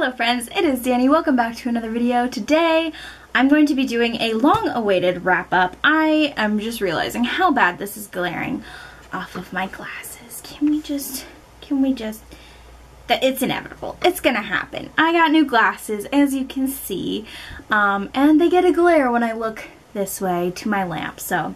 Hello friends, it is Danny. Welcome back to another video. Today I'm going to be doing a long-awaited wrap-up. I am just realizing how bad this is glaring off of my glasses. Can we just, it's inevitable. It's gonna happen. I got new glasses, as you can see, and they get a glare when I look this way to my lamp. So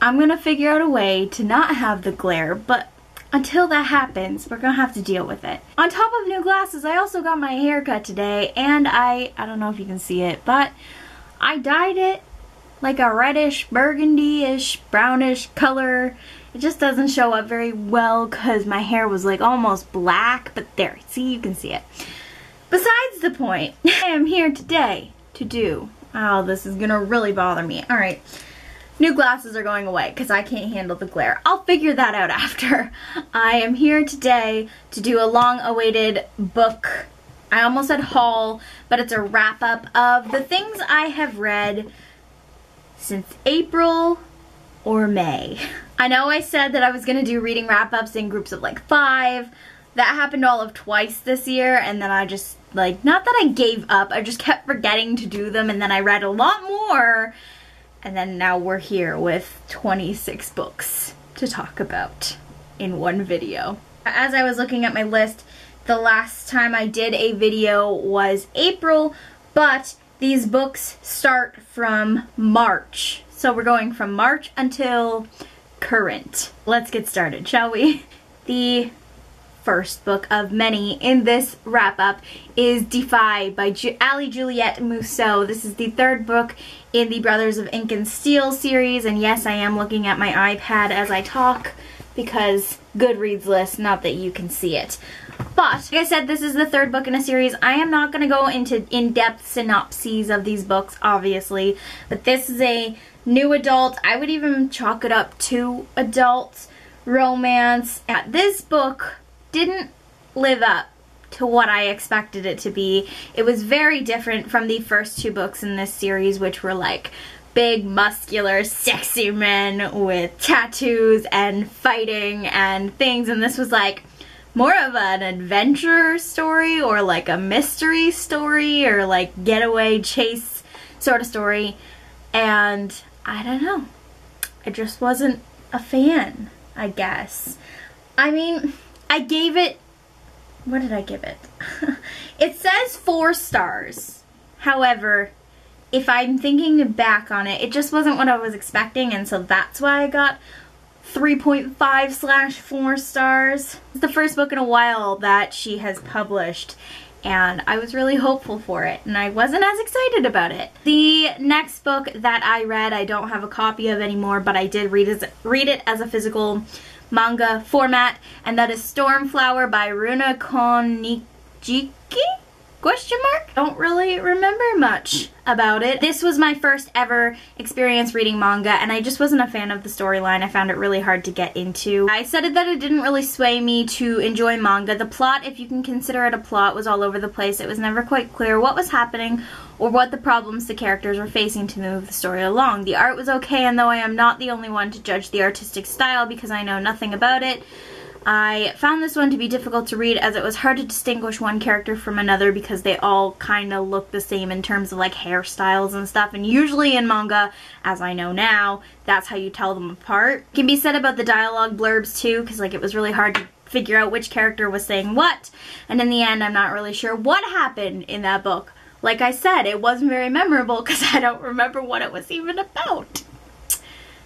I'm gonna figure out a way to not have the glare, but until that happens, we're gonna have to deal with it. On top of new glasses, I also got my hair cut today, and I don't know if you can see it, but I dyed it like a reddish, burgundy-ish, brownish color. It just doesn't show up very well because my hair was like almost black, but there, see, you can see it. Besides the point, I am here today to do, oh, this is gonna really bother me. All right. New glasses are going away because I can't handle the glare. I'll figure that out after. I am here today to do a long-awaited book. I almost said haul, but it's a wrap-up of the things I have read since April or May. I know I said that I was going to do reading wrap-ups in groups of like 5. That happened all of twice this year, and then I just, like, not that I gave up, I just kept forgetting to do them, and then I read a lot more. And then now we're here with 26 books to talk about in one video. As I was looking at my list, the last time I did a video was April, but these books start from March. So we're going from March until current. Let's get started, shall we? The first book of many in this wrap-up is Defy by Ali Juliette Mousseau. This is the third book in the Brothers of Ink and Steel series, and yes, I am looking at my iPad as I talk because Goodreads list, not that you can see it. But, like I said, this is the third book in a series. I am not going to go into in-depth synopses of these books, obviously, but this is a new adult, I would even chalk it up to adult romance. This book didn't live up to what I expected it to be. It was very different from the first 2 books in this series, which were like big, muscular, sexy men with tattoos and fighting and things, and this was like more of an adventure story or like a mystery story or like getaway chase sort of story, and I don't know. I just wasn't a fan, I guess. I mean, I gave it, what did I give it? It says 4 stars. However, if I'm thinking back on it, it just wasn't what I was expecting, and so that's why I got 3.5/4 stars. It's the first book in a while that she has published, and I was really hopeful for it, and I wasn't as excited about it. The next book that I read, I don't have a copy of anymore, but I did read it as a physical manga format, and that is Stormflower by Runa Konnichiki? Question mark? Don't really remember much about it. This was my first ever experience reading manga, and I just wasn't a fan of the storyline. I found it really hard to get into. I said that it didn't really sway me to enjoy manga. The plot, if you can consider it a plot, was all over the place. It was never quite clear what was happening or what the problems the characters were facing to move the story along. The art was okay, and though I am not the only one to judge the artistic style because I know nothing about it, I found this one to be difficult to read as it was hard to distinguish one character from another because they all kind of look the same in terms of like hairstyles and stuff, and usually in manga, as I know now, that's how you tell them apart. It can be said about the dialogue blurbs too, because like it was really hard to figure out which character was saying what, and in the end I'm not really sure what happened in that book. Like I said, it wasn't very memorable because I don't remember what it was even about.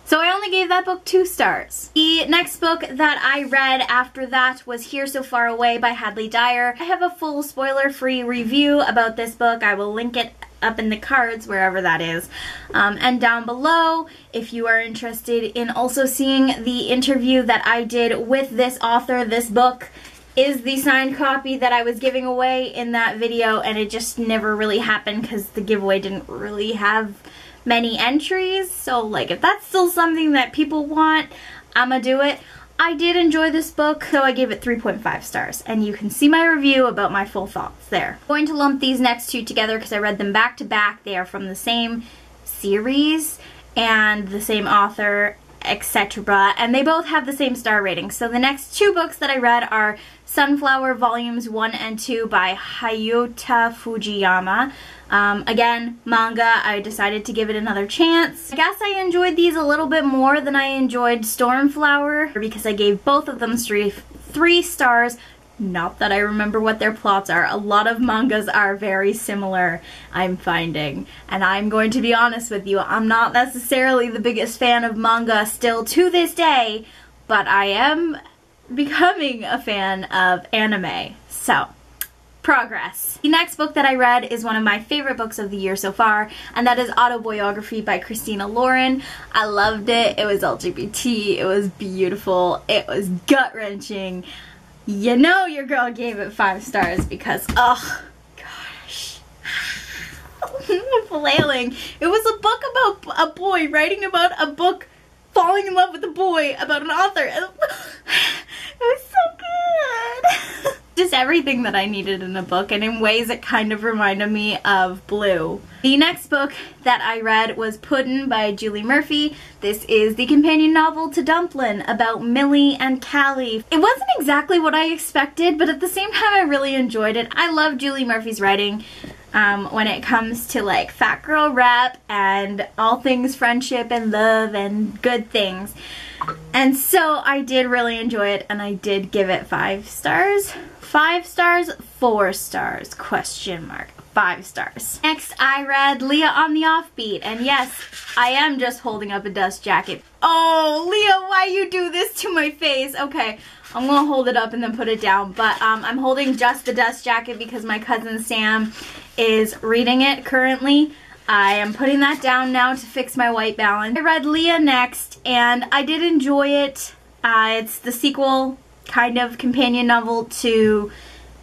So I only gave that book 2 stars. The next book that I read after that was Here So Far Away by Hadley Dyer. I have a full spoiler-free review about this book. I will link it up in the cards, wherever that is. And down below, if you are interested in also seeing the interview that I did with this author, this book is the signed copy that I was giving away in that video, and it just never really happened because the giveaway didn't really have many entries, so like if that's still something that people want, I'ma do it. I did enjoy this book, so I gave it 3.5 stars, and you can see my review about my full thoughts there. I'm going to lump these next 2 together because I read them back to back. They are from the same series and the same author, etc., and they both have the same star rating. So the next 2 books that I read are Sunflower Volumes 1 and 2 by Hayata Fujiyama. Again, manga, I decided to give it another chance. I guess I enjoyed these a little bit more than I enjoyed Stormflower because I gave both of them 3 stars. Not that I remember what their plots are. A lot of mangas are very similar, I'm finding. And I'm going to be honest with you, I'm not necessarily the biggest fan of manga still to this day, but I am becoming a fan of anime. So, progress. The next book that I read is one of my favorite books of the year so far, and that is Autobiography by Christina Lauren. I loved it. It was LGBT. It was beautiful. It was gut-wrenching. You know your girl gave it 5 stars because, oh, gosh. I'm flailing. It was a book about a boy writing about a book falling in love with a boy about an author. It was so good. Just everything that I needed in a book, and in ways it kind of reminded me of Blue. The next book that I read was Puddin' by Julie Murphy. This is the companion novel to Dumplin' about Millie and Callie. It wasn't exactly what I expected, but at the same time I really enjoyed it. I love Julie Murphy's writing when it comes to like fat girl rap and all things friendship and love and good things. And so I did really enjoy it, and I did give it 5 stars. 5 stars? 4 stars? Question mark. 5 stars. Next, I read Leah on the Offbeat, and yes, I am just holding up a dust jacket. Oh, Leah, why you do this to my face? Okay, I'm gonna hold it up and then put it down, but I'm holding just the dust jacket because my cousin Sam is reading it currently. I am putting that down now to fix my white balance. I read Leah next, and I did enjoy it. It's the sequel, kind of companion novel to,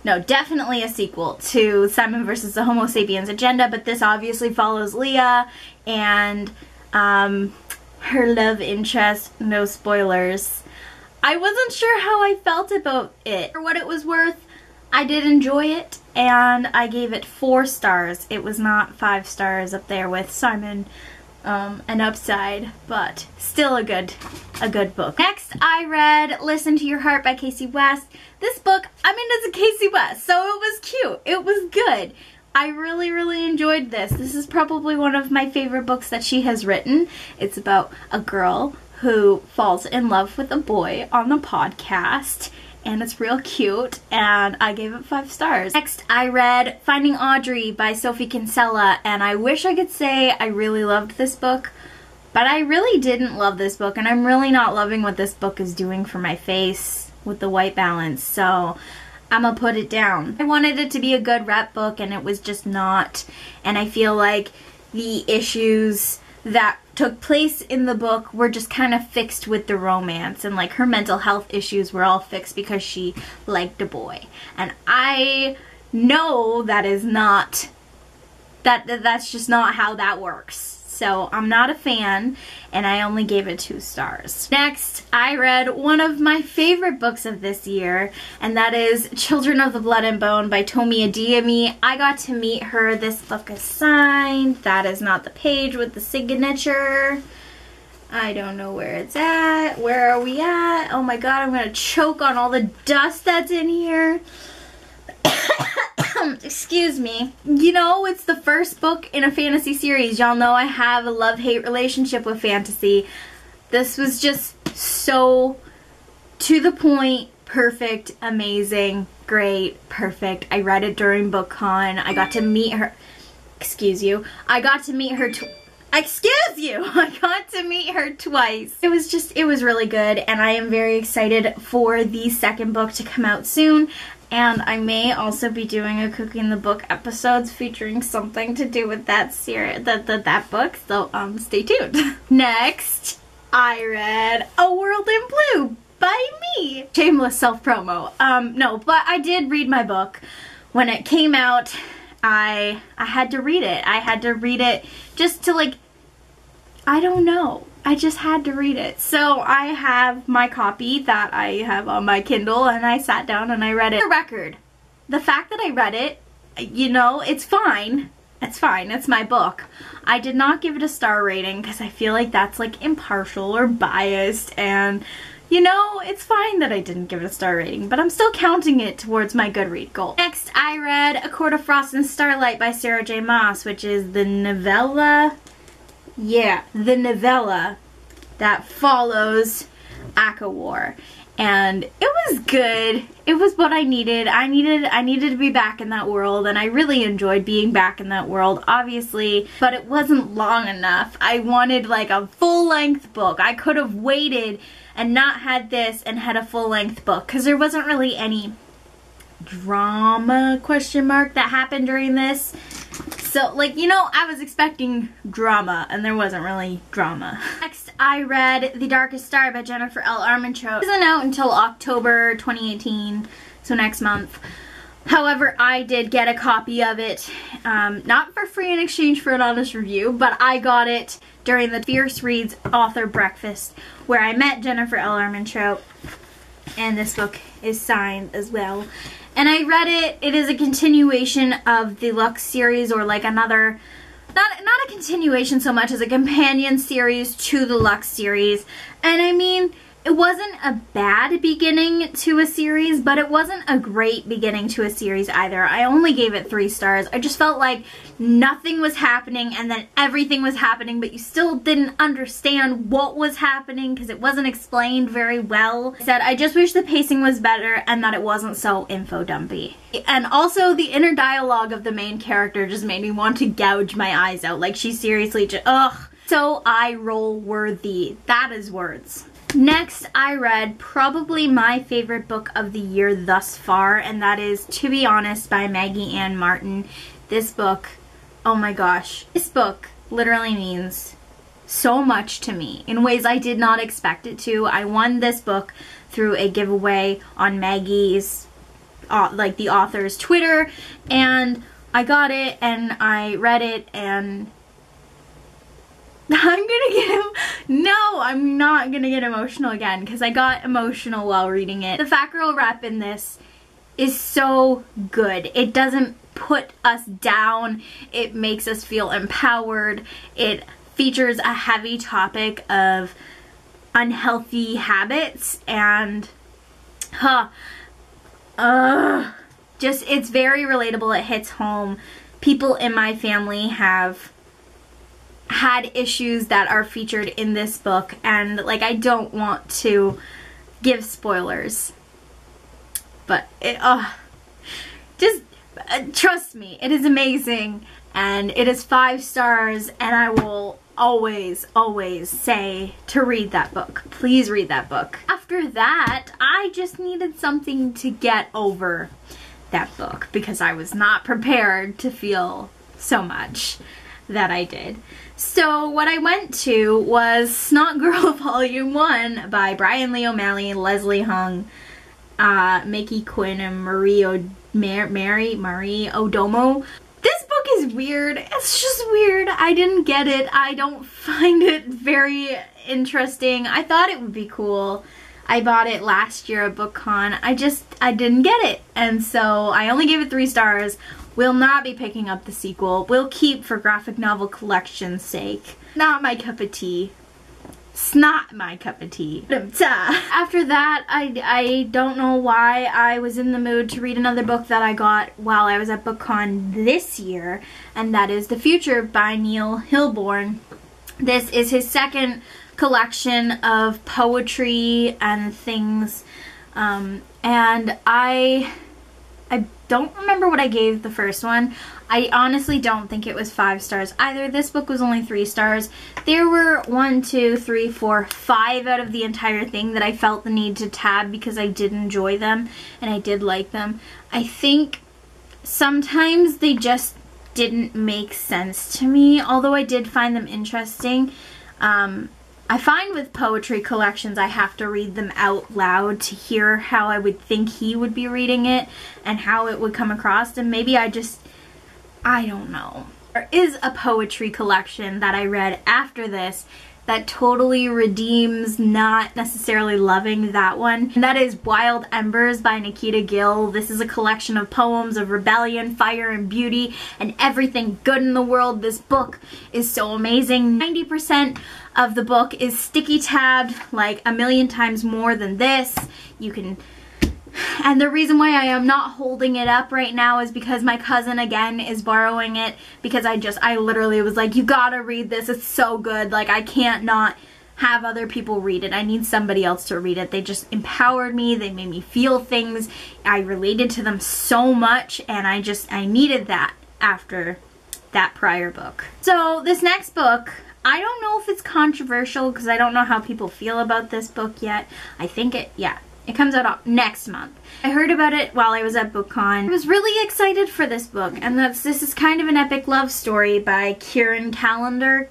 no, definitely a sequel to Simon vs. the Homo Sapiens Agenda, but this obviously follows Leah and her love interest, no spoilers. I wasn't sure how I felt about it. For what it was worth, I did enjoy it, and I gave it 4 stars. It was not 5 stars up there with Simon and Upside, but still a good book. Next, I read Listen to Your Heart by Casey West. This book, I mean, it's a Casey West, so it was cute. It was good. I really, really enjoyed this. This is probably one of my favorite books that she has written. It's about a girl who falls in love with a boy on the podcast, and it's real cute, and I gave it 5 stars. Next, I read Finding Audrey by Sophie Kinsella, and I wish I could say I really loved this book, but I really didn't love this book, and I'm really not loving what this book is doing for my face with the white balance, so I'm gonna put it down. I wanted it to be a good rep book, and it was just not, and I feel like the issues that took place in the book were just kind of fixed with the romance, and like her mental health issues were all fixed because she liked a boy, and I know that is not, that's just not how that works. So I'm not a fan, and I only gave it 2 stars. Next, I read one of my favorite books of this year, and that is Children of the Blood and Bone by Tomi Adeyemi. I got to meet her. This book is signed. That is not the page with the signature. I don't know where it's at. Where are we at? Oh my god, I'm gonna choke on all the dust that's in here. Excuse me. You know, it's the first book in a fantasy series. Y'all know I have a love-hate relationship with fantasy. This was just so to the point, perfect, amazing, great, perfect. I read it during BookCon. I got to meet her. Excuse you. I got to meet her Excuse you! I got to meet her twice. It was really good, and I am very excited for the second book to come out soon. And I may also be doing a Cooking the Book episodes featuring something to do with that series, that book, so stay tuned. Next, I read A World in Blue by me. Shameless self-promo. No, but I did read my book. When it came out, I had to read it. I had to read it just to, like, I don't know. I just had to read it. So I have my copy that I have on my Kindle, and I sat down and I read it. For the record, the fact that I read it, you know, it's fine. It's fine. It's my book. I did not give it a star rating because I feel like that's like impartial or biased, and you know, it's fine that I didn't give it a star rating, but I'm still counting it towards my Goodread goal. Next, I read A Court of Frost and Starlight by Sarah J. Maas, which is the novella, the novella that follows Aka War. And it was good. It was what I needed. I needed to be back in that world, and I really enjoyed being back in that world, obviously, but it wasn't long enough. I wanted like a full-length book. I could have waited and not had this and had a full-length book, because there wasn't really any drama, question mark, that happened during this. So, like, you know, I was expecting drama, and there wasn't really drama. Next, I read The Darkest Star by Jennifer L. Armentrout. It isn't out until October 2018, so next month. However, I did get a copy of it, not for free in exchange for an honest review, but I got it during the Fierce Reads author breakfast, where I met Jennifer L. Armentrout, and this book is signed as well. And I read it. It is a continuation of the Lux series, or like another, not a continuation so much as a companion series to the Lux series. And I mean, it wasn't a bad beginning to a series, but it wasn't a great beginning to a series either. I only gave it 3 stars. I just felt like nothing was happening and then everything was happening, but you still didn't understand what was happening because it wasn't explained very well. I said, I just wish the pacing was better and that it wasn't so info dumpy. And also the inner dialogue of the main character just made me want to gouge my eyes out. Like, she seriously just, ugh. So eye roll worthy. That is words. Next, I read probably my favorite book of the year thus far, and that is To Be Honest by Maggie Ann Martin. This book, oh my gosh, this book literally means so much to me in ways I did not expect it to. I won this book through a giveaway on Maggie's, like the author's Twitter, and I got it and I read it, and I'm not gonna get emotional again, because I got emotional while reading it. The Fat Girl rep in this is so good. It doesn't put us down. It makes us feel empowered. It features a heavy topic of unhealthy habits, and just, it's very relatable. It hits home. People in my family have had issues that are featured in this book, and like, I don't want to give spoilers, but it just trust me, it is amazing, and it is 5 stars, and I will always say to read that book. Please read that book. After that, I just needed something to get over that book because I was not prepared to feel so much that I did. So what I went to was Snot Girl Volume 1 by Brian Lee O'Malley, Leslie Hung, Mickey Quinn, and Marie Odomo. This book is weird. It's just weird. I didn't get it. I don't find it very interesting. I thought it would be cool. I bought it last year at BookCon. I didn't get it. And so I only gave it 3 stars. Will not be picking up the sequel. Will keep for graphic novel collection's sake. Not my cup of tea. It's not my cup of tea. After that, I don't know why I was in the mood to read another book that I got while I was at BookCon this year, and that is The Future by Neil Hilborn. This is his second collection of poetry and things, and I don't remember what I gave the first one. I honestly don't think it was 5 stars either. This book was only 3 stars. There were 1, 2, 3, 4, 5 out of the entire thing that I felt the need to tab because I did enjoy them and I did like them. I think sometimes they just didn't make sense to me, although I did find them interesting. I find with poetry collections I have to read them out loud to hear how I would think he would be reading it and how it would come across, and maybe I don't know. There is a poetry collection that I read after this that totally redeems not necessarily loving that one. And that is Wild Embers by Nikita Gill. This is a collection of poems of rebellion, fire, and beauty, and everything good in the world. This book is so amazing. 90% of the book is sticky tabbed, like a million times more than this. You can... And the reason why I am not holding it up right now is because my cousin, again, is borrowing it, because I literally was like, you gotta read this, it's so good. Like, I can't not have other people read it. I need somebody else to read it. They just empowered me, they made me feel things, I related to them so much, and I needed that after that prior book. So this next book, I don't know if it's controversial because I don't know how people feel about this book yet. I think it comes out next month. I heard about it while I was at BookCon. I was really excited for this book, and this is kind of an epic love story by Karen Callender.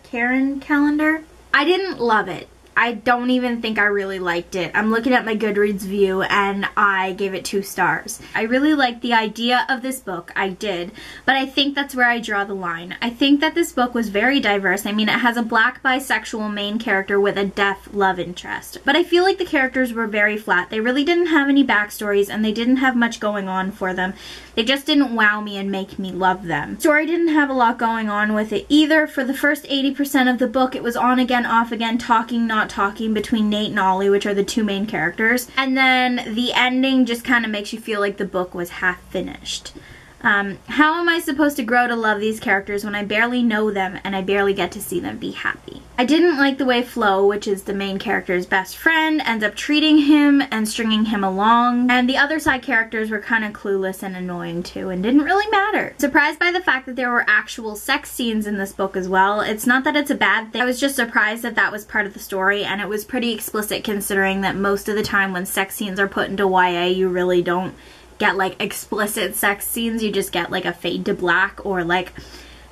I didn't love it. I don't even think I really liked it. I'm looking at my Goodreads view and I gave it 2 stars. I really liked the idea of this book, I did, but I think that's where I draw the line. I think that this book was very diverse. I mean, it has a black bisexual main character with a deaf love interest, but I feel like the characters were very flat. They really didn't have any backstories and they didn't have much going on for them. They just didn't wow me and make me love them. The story didn't have a lot going on with it either. For the first 80% of the book, it was on again, off again, talking, not talking between Nate and Ollie, which are the 2 main characters. And then the ending just kind of makes you feel like the book was half finished. How am I supposed to grow to love these characters when I barely know them and I barely get to see them be happy? I didn't like the way Flo, which is the main character's best friend, ends up treating him and stringing him along. And the other side characters were kind of clueless and annoying too and didn't really matter. Surprised by the fact that there were actual sex scenes in this book as well. It's not that it's a bad thing. I was just surprised that that was part of the story, and it was pretty explicit considering that most of the time when sex scenes are put into YA, you really don't get like explicit sex scenes. You just get like a fade to black or like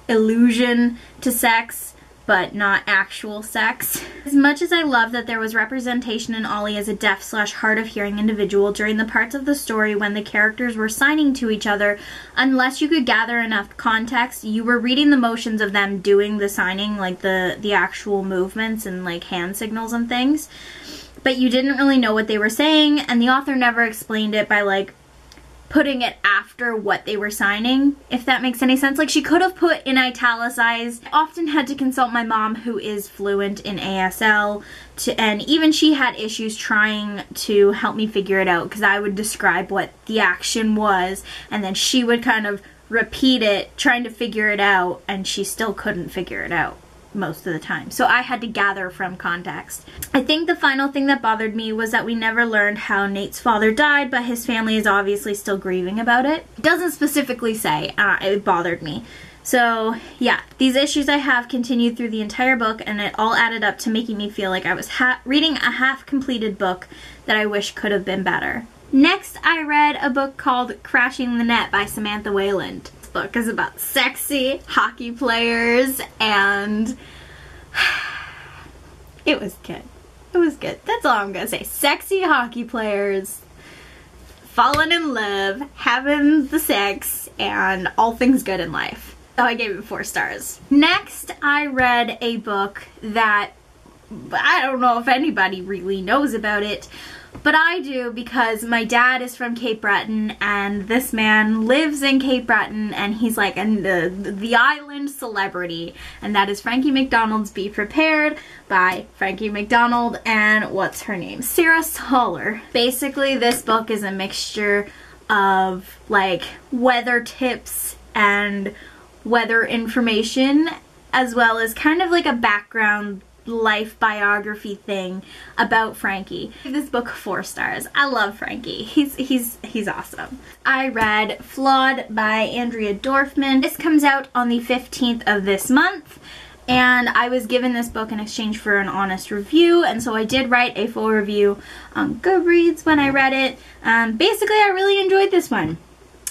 allusion to sex, but not actual sex. As much as I love that there was representation in Ollie as a deaf / hard of hearing individual during the parts of the story when the characters were signing to each other, unless you could gather enough context, you were reading the motions of them doing the signing, like the actual movements and like hand signals and things, but you didn't really know what they were saying, and the author never explained it by like putting it after what they were signing, if that makes any sense. Like, she could have put in italicized. I often had to consult my mom, who is fluent in ASL, and even she had issues trying to help me figure it out, because I would describe what the action was and then she would kind of repeat it trying to figure it out, and she still couldn't figure it out most of the time. So I had to gather from context. I think the final thing that bothered me was that we never learned how Nate's father died, but his family is obviously still grieving about it. It doesn't specifically say. It bothered me. So yeah, these issues I have continued through the entire book, and it all added up to making me feel like I was reading a half-completed book that I wish could have been better. Next, I read a book called Crashing the Net by Samantha Wayland. Book is about sexy hockey players, and it was good. It was good. That's all I'm gonna say. Sexy hockey players falling in love, having the sex, and all things good in life. So I gave it 4 stars. Next, I read a book that I don't know if anybody really knows about it, but I do, because my dad is from Cape Breton and this man lives in Cape Breton, and he's like the island celebrity, and that is Frankie McDonald's Be Prepared by Frankie McDonald and what's her name? Sarah Soller. Basically, this book is a mixture of like weather tips and weather information, as well as kind of like a background life biography thing about Frankie. I give this book 4 stars. I love Frankie. He's awesome. I read Flawed by Andrea Dorfman. This comes out on the 15th of this month, and I was given this book in exchange for an honest review, and so I did write a full review on Goodreads when I read it. Basically, I really enjoyed this one.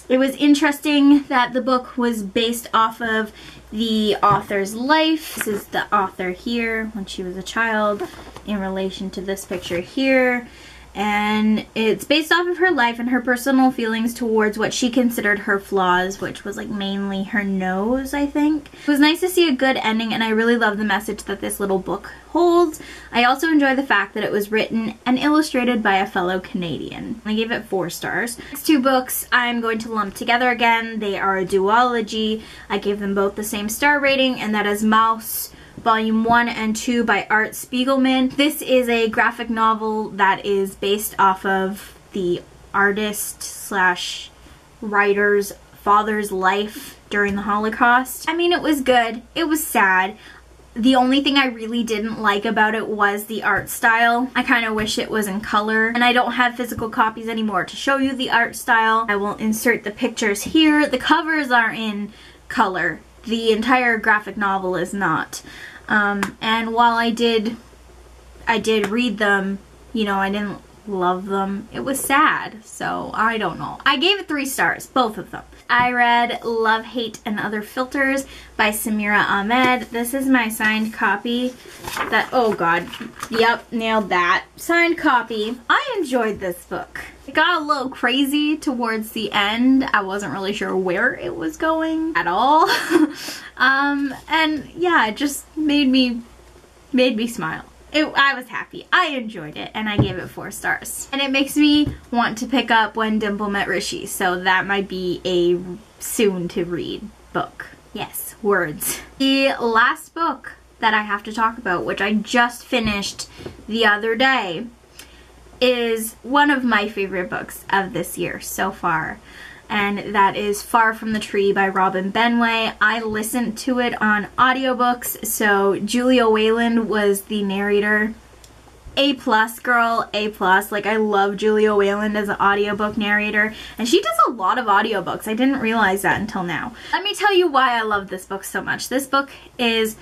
It was interesting that the book was based off of the author's life. This is the author here when she was a child in relation to this picture here. and it's based off of her life and her personal feelings towards what she considered her flaws, which was like mainly her nose, I think. It was nice to see a good ending, and I really love the message that this little book holds. I also enjoy the fact that it was written and illustrated by a fellow Canadian. I gave it 4 stars. Next 2 books I'm going to lump together again. They are a duology. I gave them both the same star rating, and that is Mouse Volume 1 and 2 by Art Spiegelman. This is a graphic novel that is based off of the artist slash writer's father's life during the Holocaust. I mean, it was good. It was sad. The only thing I really didn't like about it was the art style. I kind of wish it was in color, and I don't have physical copies anymore to show you the art style. I will insert the pictures here. The covers are in color. The entire graphic novel is not. And while I did read them, you know, I didn't love them. It was sad, so I don't know. I gave it 3 stars, both of them. I read Love, Hate, and Other Filters by Samira Ahmed. This is my signed copy. Oh god, yep, nailed that. Signed copy. I enjoyed this book. It got a little crazy towards the end. I wasn't really sure where it was going at all. And yeah, it just made me smile. I was happy. I enjoyed it, and I gave it 4 stars. And it makes me want to pick up When Dimple Met Rishi, so that might be a soon-to-read book. Yes, words. The last book that I have to talk about, which I just finished the other day, is one of my favorite books of this year so far. And that is Far From the Tree by Robin Benway. I listened to it on audiobooks, so Julia Wayland was the narrator. A+, girl, A+. Like, I love Julia Wayland as an audiobook narrator, and she does a lot of audiobooks. I didn't realize that until now. Let me tell you why I love this book so much. This book is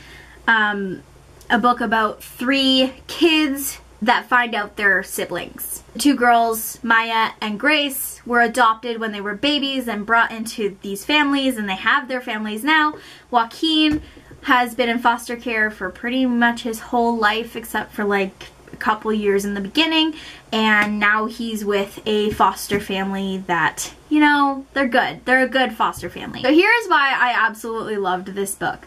a book about 3 kids that find out they're siblings. The 2 girls, Maya and Grace, were adopted when they were babies and brought into these families, and they have their families now. Joaquin has been in foster care for pretty much his whole life, except for like a couple years in the beginning, and now he's with a foster family that, you know, they're good. They're a good foster family. So here's why I absolutely loved this book.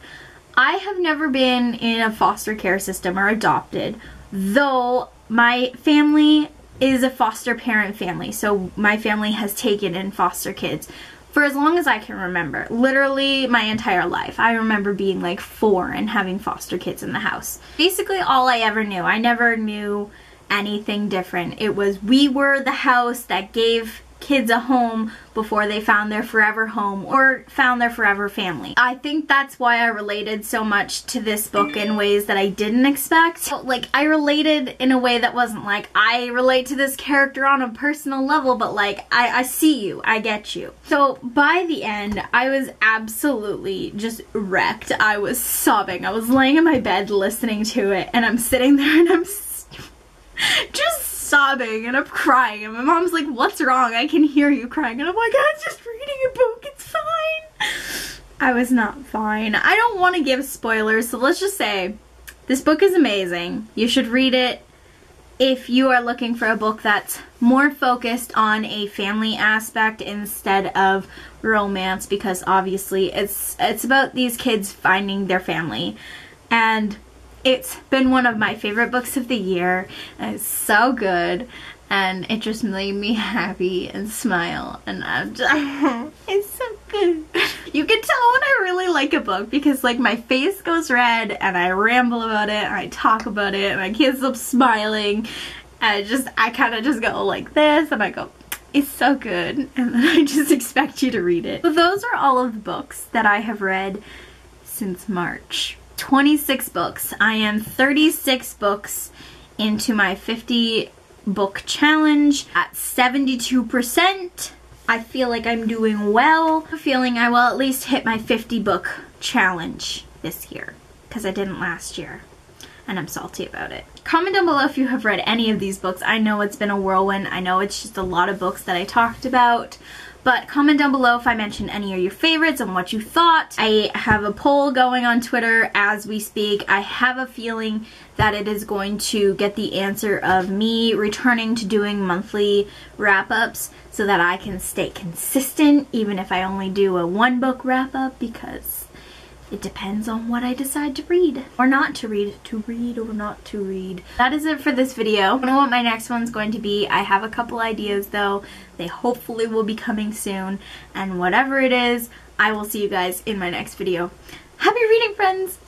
I have never been in a foster care system or adopted, though my family is a foster parent family, so my family has taken in foster kids for as long as I can remember. Literally my entire life. I remember being like 4 and having foster kids in the house. Basically all I ever knew. I never knew anything different. It was we were the house that gave kids a home before they found their forever home or found their forever family. I think that's why I related so much to this book in ways that I didn't expect. So, like, I related in a way that wasn't like, I relate to this character on a personal level, but like, I see you, I get you. So by the end, I was absolutely just wrecked. I was sobbing. I was laying in my bed listening to it, and I'm sitting there and I'm just sobbing and I'm crying, and my mom's like, what's wrong? I can hear you crying, and I'm like, I'm just reading a book, it's fine. I was not fine. I don't want to give spoilers, so let's just say this book is amazing. You should read it if you are looking for a book that's more focused on a family aspect instead of romance, because obviously it's about these kids finding their family. And it's been one of my favorite books of the year, and it's so good, and it just made me happy and smile, and I'm just, it's so good. You can tell when I really like a book because like my face goes red and I ramble about it and I talk about it and I can't stop smiling, and I kind of just go like this and I go, it's so good, and then I just expect you to read it. So those are all of the books that I have read since March. 26 books. I am 36 books into my 50 book challenge at 72%. I feel like I'm doing well. I'm feeling I will at least hit my 50 book challenge this year, because I didn't last year, and I'm salty about it. Comment down below if you have read any of these books. I know it's been a whirlwind. I know it's just a lot of books that I talked about, But comment down below if I mentioned any of your favorites and what you thought. I have a poll going on Twitter as we speak. I have a feeling that it is going to get the answer of me returning to doing monthly wrap-ups so that I can stay consistent even if I only do a one book wrap-up, because it depends on what I decide to read or not to read. To read or not to read. That is it for this video. I don't know what my next one's going to be. I have a couple ideas though. They hopefully will be coming soon. And whatever it is, I will see you guys in my next video. Happy reading, friends!